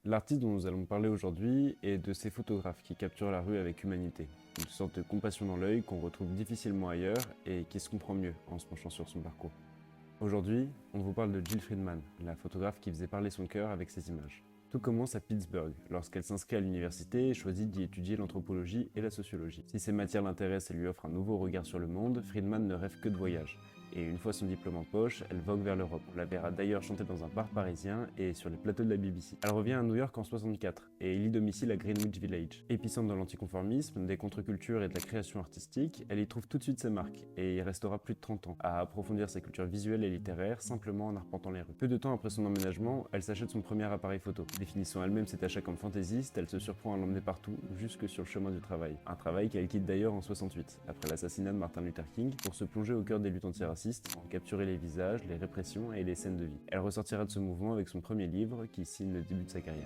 L'artiste dont nous allons parler aujourd'hui est de ces photographes qui capturent la rue avec humanité. Une sorte de compassion dans l'œil qu'on retrouve difficilement ailleurs et qui se comprend mieux en se penchant sur son parcours. Aujourd'hui, on vous parle de Jill Friedman, la photographe qui faisait parler son cœur avec ses images. Tout commence à Pittsburgh, lorsqu'elle s'inscrit à l'université et choisit d'y étudier l'anthropologie et la sociologie. Si ces matières l'intéressent et lui offrent un nouveau regard sur le monde, Friedman ne rêve que de voyage. Et une fois son diplôme en poche, elle vogue vers l'Europe. On la verra d'ailleurs chanter dans un bar parisien et sur les plateaux de la BBC. Elle revient à New York en 64 et élit domicile à Greenwich Village. Épicentre de l'anticonformisme, des contre-cultures et de la création artistique, elle y trouve tout de suite ses marques et y restera plus de 30 ans, à approfondir ses cultures visuelles et littéraires simplement en arpentant les rues. Peu de temps après son emménagement, elle s'achète son premier appareil photo. Définissant elle-même cet achat comme fantaisiste, elle se surprend à l'emmener partout, jusque sur le chemin du travail. Un travail qu'elle quitte d'ailleurs en 68, après l'assassinat de Martin Luther King, pour se plonger au cœur des luttes antiracistes, en capturer les visages, les répressions et les scènes de vie. Elle ressortira de ce mouvement avec son premier livre, qui signe le début de sa carrière.